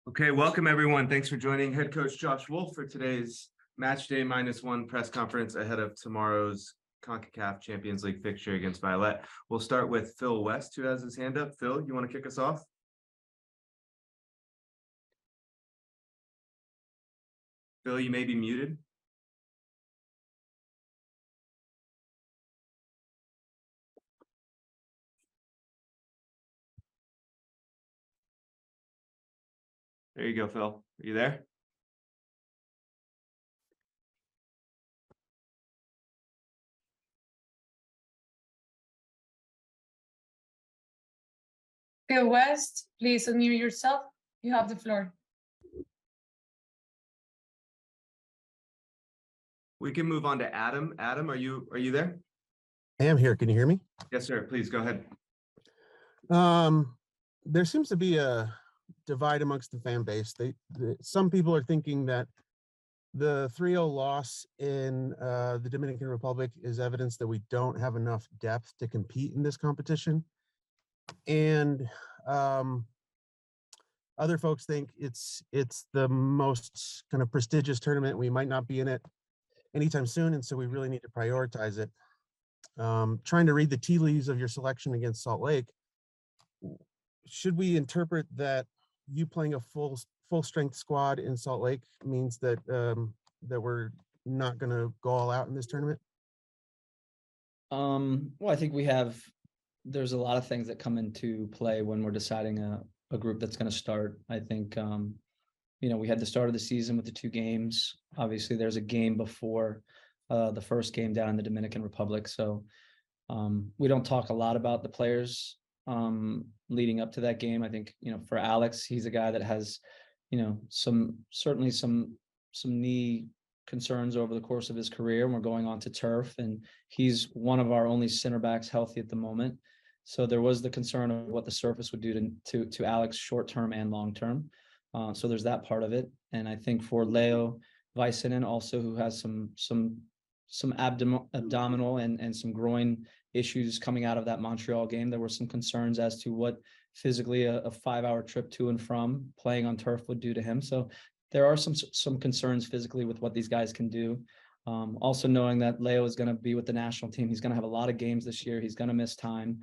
Okay, welcome everyone. Thanks for joining head coach Josh Wolff for today's match day -1 press conference ahead of tomorrow's Concacaf Champions League fixture against Violet. We'll start with Phil West, who has his hand up. Phil, you want to kick us off? Phil, you may be muted. There you go, Phil. Are you there? Phil West, please unmute yourself. You have the floor. We can move on to Adam. Adam, are you there? I am here. Can you hear me? Yes, sir. Please go ahead. There seems to be a divide amongst the fan base. Some people are thinking that the 3-0 loss in the Dominican Republic is evidence that we don't have enough depth to compete in this competition. And other folks think it's the most kind of prestigious tournament. We might not be in it anytime soon, and so we really need to prioritize it. Trying to read the tea leaves of your selection against Salt Lake, should we interpret that you playing a full strength squad in Salt Lake means that that we're not going to go all out in this tournament? Well, I think there's a lot of things that come into play when we're deciding a group that's going to start. I think, we had the start of the season with the 2 games. Obviously, there's a game before the first game down in the Dominican Republic. So we don't talk a lot about the players leading up to that game. I think, for Alex, he's a guy that has, certainly some knee concerns over the course of his career, and we're going on to turf, and he's one of our only center backs healthy at the moment. So there was the concern of what the surface would do to Alex short term and long term. So there's that part of it. And I think for Leo Väisänen also, who has some abdominal and some groin issues coming out of that Montreal game, there were some concerns as to what physically a 5-hour trip to and from playing on turf would do to him. So there are some concerns physically with what these guys can do. Also knowing that Leo is going to be with the national team, he's going to have a lot of games this year. He's going to miss time.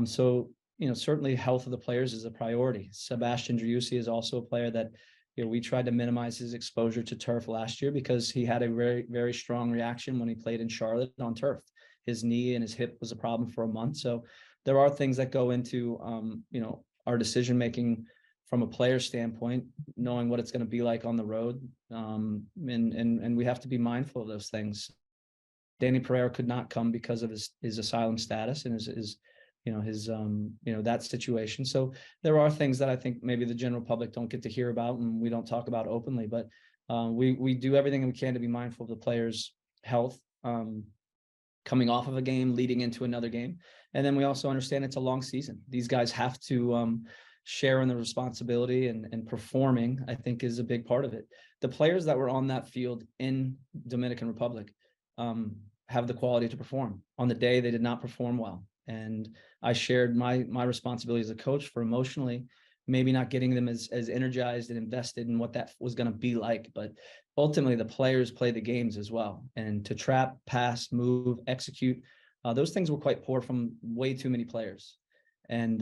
So certainly health of the players is a priority. Sebastian Driussi is also a player that we tried to minimize his exposure to turf last year because he had a very, very strong reaction when he played in Charlotte on turf. His knee and his hip was a problem for a month. So there are things that go into our decision making from a player standpoint, knowing what it's going to be like on the road, and we have to be mindful of those things. Danny Pereira could not come because of his asylum status and his that situation. So there are things that I think maybe the general public don't get to hear about and we don't talk about openly, but we do everything we can to be mindful of the players' health coming off of a game, leading into another game. And then we also understand it's a long season. These guys have to share in the responsibility, and performing, I think, is a big part of it. The players that were on that field in Dominican Republic have the quality to perform. On the day, they did not perform well. And I shared my responsibility as a coach for emotionally maybe not getting them as energized and invested in what that was going to be like. But ultimately, the players play the games as well. And to trap, pass, move, execute, those things were quite poor from way too many players. And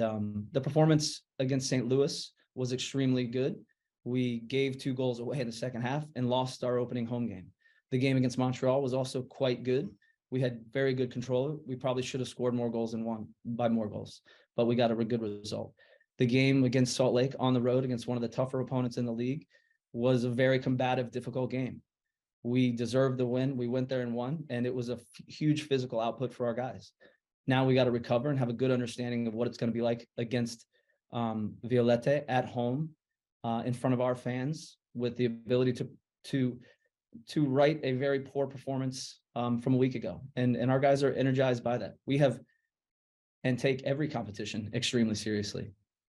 the performance against St. Louis was extremely good. We gave 2 goals away in the second half and lost our opening home game. The game against Montreal was also quite good. We had very good control. We probably should have scored more goals and won by more goals, but we got a good result. The game against Salt Lake on the road against one of the tougher opponents in the league was a very combative, difficult game. We deserved the win. We went there and won, and it was a huge physical output for our guys. Now we got to recover and have a good understanding of what it's going to be like against Violette at home in front of our fans, with the ability to right a very poor performance from a week ago. And our guys are energized by that. We have and take every competition extremely seriously.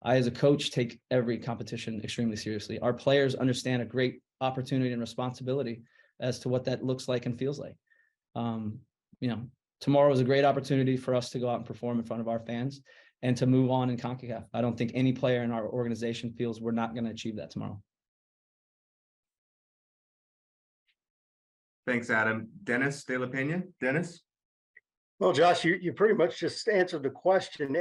I, as a coach, take every competition extremely seriously. Our players understand a great opportunity and responsibility as to what that looks like and feels like. Tomorrow is a great opportunity for us to go out and perform in front of our fans. and to move on in CONCACAF. I don't think any player in our organization feels we're not going to achieve that tomorrow. Thanks, Adam. Dennis De La Pena. Dennis? Well, Josh, you pretty much just answered the question.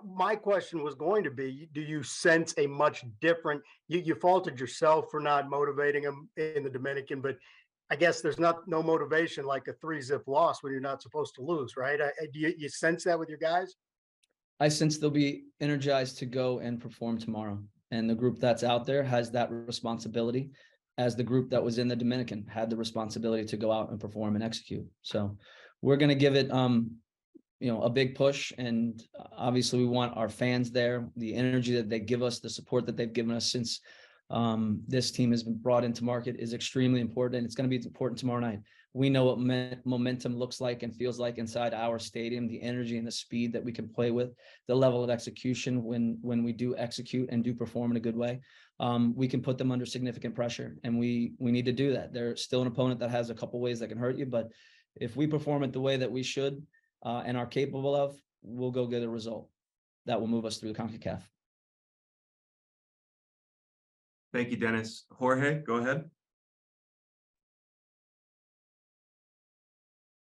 My question was going to be, do you sense a much different, you faulted yourself for not motivating them in the Dominican, but I guess there's no motivation like a 3-0 loss when you're not supposed to lose, right? Do you sense that with your guys? I sense they'll be energized to go and perform tomorrow. And the group that's out there has that responsibility, as the group that was in the Dominican had the responsibility to go out and perform and execute. So we're going to give it, a big push. And obviously we want our fans there, the energy that they give us, the support that they've given us since this team has been brought into market is extremely important. And it's going to be important tomorrow night. We know what momentum looks like and feels like inside our stadium, the energy and the speed that we can play with, the level of execution when we do execute and do perform in a good way. We can put them under significant pressure, and we need to do that. They're still an opponent that has a couple ways that can hurt you, but if we perform it the way that we should and are capable of, we'll go get a result that will move us through the CONCACAF. Thank you, Dennis. Jorge, go ahead.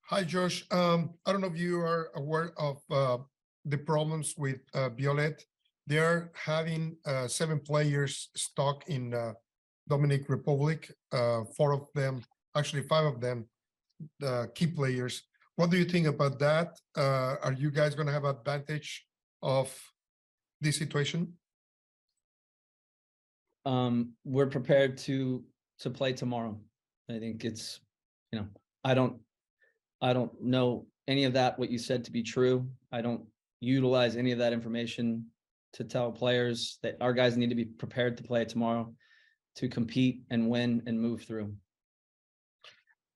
Hi, Josh. I don't know if you are aware of the problems with Violet. They're having 7 players stuck in Dominican Republic. 4 of them, actually 5 of them, key players. What do you think about that? Are you guys going to have advantage of this situation? We're prepared to play tomorrow. I think it's, I don't know any of that, what you said, to be true. I don't utilize any of that information to tell players that our guys need to be prepared to play tomorrow, to compete and win and move through.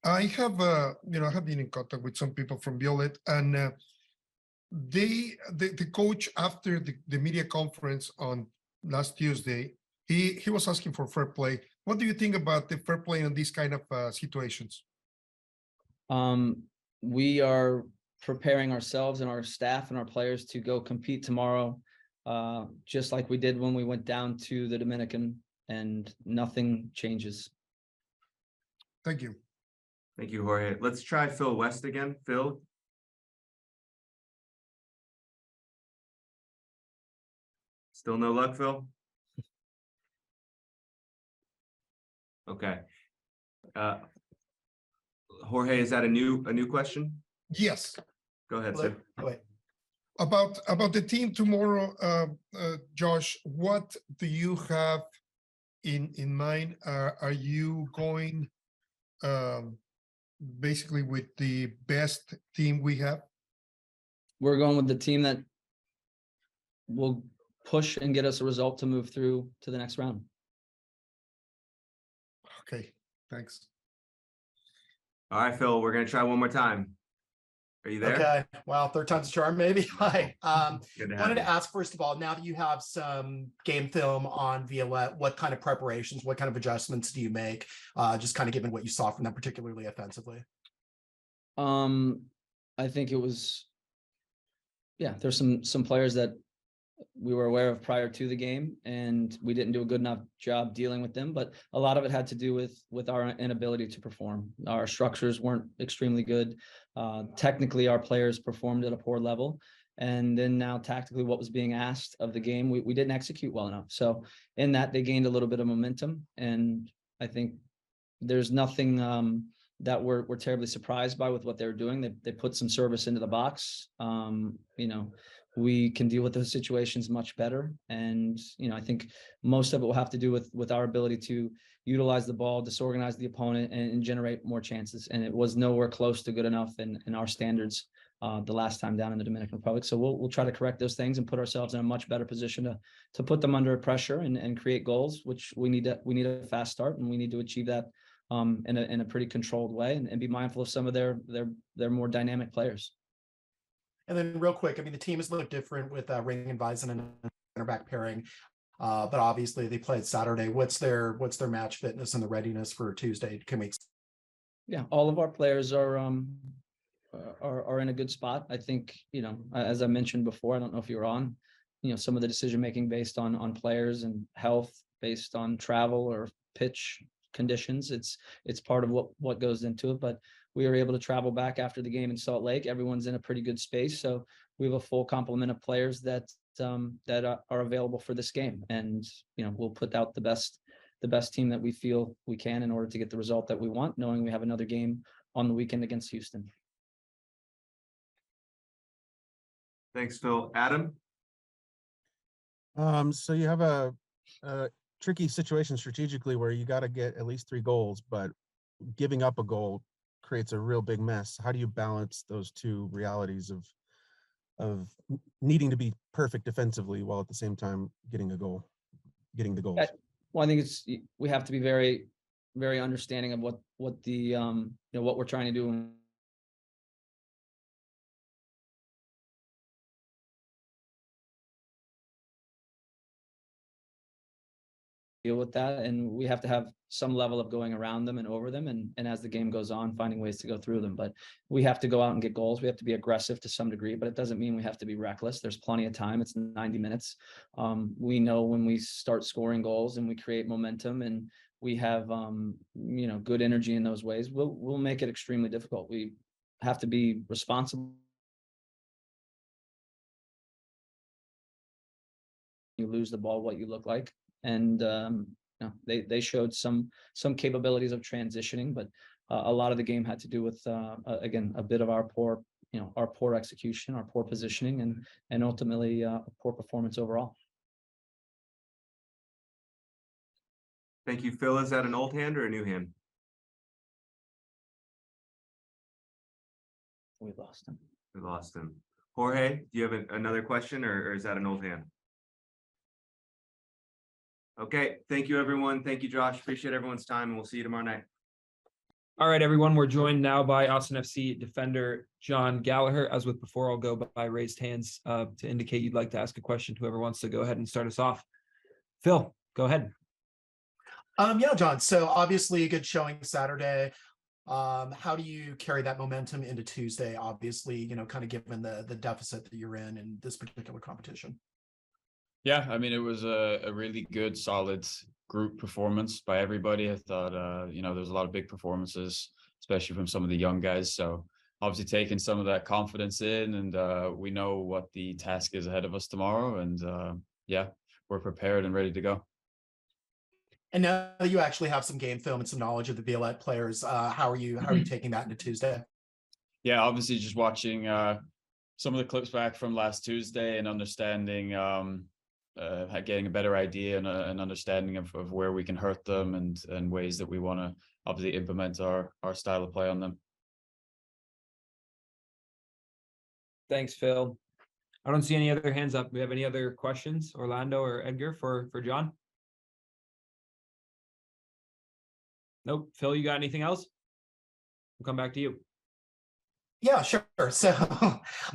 I have, I have been in contact with some people from Violet, and the coach, after the media conference on last Tuesday, he was asking for fair play. What do you think about the fair play in these kind of situations? We are preparing ourselves and our staff and our players to go compete tomorrow, just like we did when we went down to the Dominican, and nothing changes. Thank you. Thank you, Jorge. Let's try Phil West again. Phil? Still no luck, Phil? Okay. Jorge, is that a new question? Yes. Go ahead, sir. About the team tomorrow, Josh, what do you have in mind? Are you going basically with the best team we have? We're going with the team that will push and get us a result to move through to the next round. Okay, thanks. All right, Phil, we're going to try one more time. Are you there? Okay. Well, 3rd time's a charm, maybe. Hi. Wanted to you. ask, first of all, now that you have some game film on Violet, what kind of preparations, what kind of adjustments do you make? Just kind of given what you saw from them, particularly offensively. I think it was, there's some players that we were aware of prior to the game, and we didn't do a good enough job dealing with them. But a lot of it had to do with our inability to perform. Our structures weren't extremely good. Technically, our players performed at a poor level. And then now tactically, what was being asked of the game, we didn't execute well enough. So in that, they gained a little bit of momentum. And I think there's nothing that we're terribly surprised by with what they were doing. They put some service into the box. We can deal with those situations much better. And, I think most of it will have to do with our ability to utilize the ball, disorganize the opponent, and generate more chances. And it was nowhere close to good enough in our standards the last time down in the Dominican Republic. So we'll try to correct those things and put ourselves in a much better position to put them under pressure and create goals, which we need a fast start, and we need to achieve that in a pretty controlled way, and be mindful of some of their more dynamic players. And then real quick, the team has looked different with Ring and Bison and center back pairing, but obviously they played Saturday. What's their match fitness and the readiness for Tuesday? Can we? Yeah, all of our players are are in a good spot. I think, as I mentioned before, I don't know if you were on, some of the decision making based on players and health, based on travel or pitch conditions. It's part of what goes into it. But we were able to travel back after the game in Salt Lake. Everyone's in a pretty good space, so we have a full complement of players that are available for this game, and we'll put out the best team that we feel we can in order to get the result that we want, knowing we have another game on the weekend against Houston. Thanks, Phil. Adam? So you have a tricky situation strategically where you got to get at least 3 goals, but giving up a goal creates a real big mess. How do you balance those two realities of needing to be perfect defensively while at the same time getting the goals? Well, I think we have to be very, very understanding of what the what we're trying to do. Deal with that, and we have to have some level of going around them and over them, and as the game goes on, finding ways to go through them. But we have to go out and get goals. We have to be aggressive to some degree, but it doesn't mean we have to be reckless. There's plenty of time. It's 90 minutes. We know when we start scoring goals and we create momentum and we have good energy in those ways, we'll make it extremely difficult. We have to be responsible. You lose the ball, what you look like. And they showed some capabilities of transitioning, but a lot of the game had to do with again a bit of our poor execution, our poor positioning, and ultimately a poor performance overall. Thank you, Phil. Is that an old hand or a new hand? We lost him. We lost him. Jorge, do you have another question, or is that an old hand? Okay, thank you, everyone. Thank you, Josh. Appreciate everyone's time, and we'll see you tomorrow night. All right, everyone. We're joined now by Austin FC defender Jon Gallagher. As with before, I'll go by raised hands to indicate you'd like to ask a question. Whoever wants to go ahead and start us off. Phil, go ahead. Yeah, John. So obviously a good showing Saturday. How do you carry that momentum into Tuesday? Obviously, kind of given the deficit that you're in this particular competition. Yeah, I mean, it was a really good, solid group performance by everybody. I thought, there's a lot of big performances, especially from some of the young guys. So obviously taking some of that confidence in, and we know what the task is ahead of us tomorrow. And yeah, we're prepared and ready to go. And now that you actually have some game film and some knowledge of the Violette players, how are you taking that into Tuesday? Yeah, obviously just watching some of the clips back from last Tuesday and understanding, getting a better idea and an understanding of where we can hurt them and ways that we want to obviously implement our style of play on them. Thanks, Phil. I don't see any other hands up. Do we have any other questions, Orlando or Edgar, for John? Nope. Phil, you got anything else? We'll come back to you. Yeah, sure. So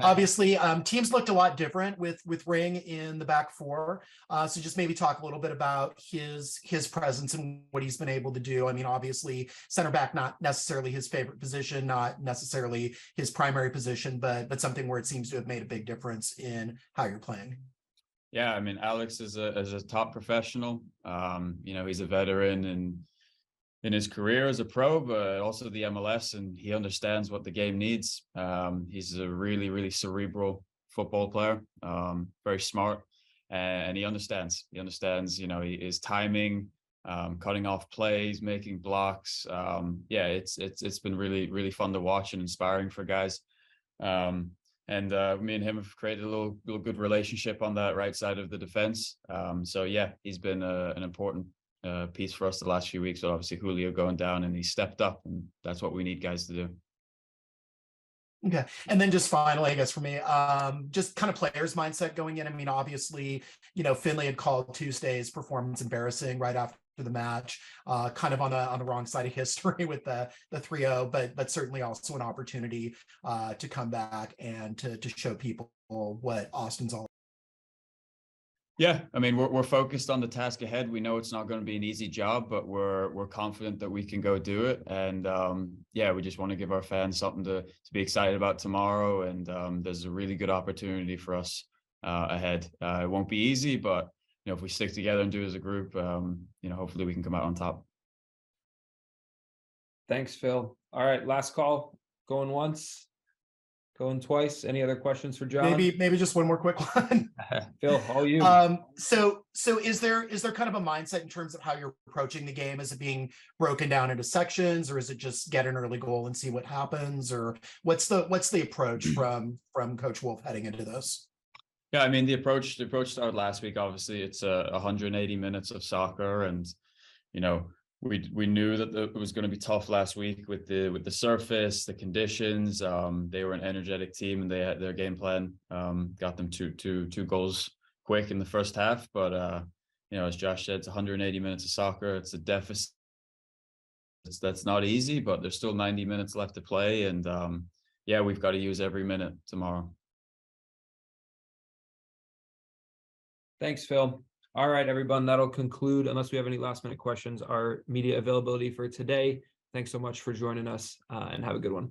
obviously teams looked a lot different with Ring in the back four. So just maybe talk a little bit about his presence and what he's been able to do. I mean, obviously center back, not necessarily his favorite position, not necessarily his primary position, but something where it seems to have made a big difference in how you're playing. Yeah, I mean, Alex is a top professional. He's a veteran in his career as a pro, but also the MLS, and he understands what the game needs. He's a really, really cerebral football player, very smart, and he understands. He understands, his timing, cutting off plays, making blocks. It's been really, really fun to watch and inspiring for guys. And me and him have created a little good relationship on that right side of the defense. So yeah, he's been an important piece for us the last few weeks, but obviously Julio going down, and he stepped up, and that's what we need guys to do. Okay. And then just finally, I guess for me, just kind of players' mindset going in. I mean, obviously, Finley had called Tuesday's performance embarrassing right after the match, kind of on the wrong side of history with the 3-0, but certainly also an opportunity to come back and to show people what Austin's all Yeah, I mean, we're focused on the task ahead. We know it's not going to be an easy job, but we're confident that we can go do it. And yeah, we just want to give our fans something to be excited about tomorrow. And there's a really good opportunity for us ahead. It won't be easy, but you know, if we stick together and do it as a group, you know, hopefully we can come out on top. Thanks, Phil. All right, last call. Going once, going twice. Any other questions for John? Maybe just one more quick one. Phil, all you. So is there kind of a mindset in terms of how you're approaching the game? Is it being broken down into sections, or is it just get an early goal and see what happens? Or what's the approach from Coach Wolff heading into this? Yeah, I mean, the approach started last week. Obviously, it's 180 minutes of soccer, and you know, we knew that it was going to be tough last week with the surface, the conditions. They were an energetic team, and they had their game plan. Got them two goals quick in the first half. But you know, as Josh said, it's 180 minutes of soccer. It's a deficit. That's not easy, but there's still 90 minutes left to play, and yeah, we've got to use every minute tomorrow. Thanks, Phil. All right, everyone, that'll conclude, unless we have any last minute questions, our media availability for today. Thanks so much for joining us, and have a good one.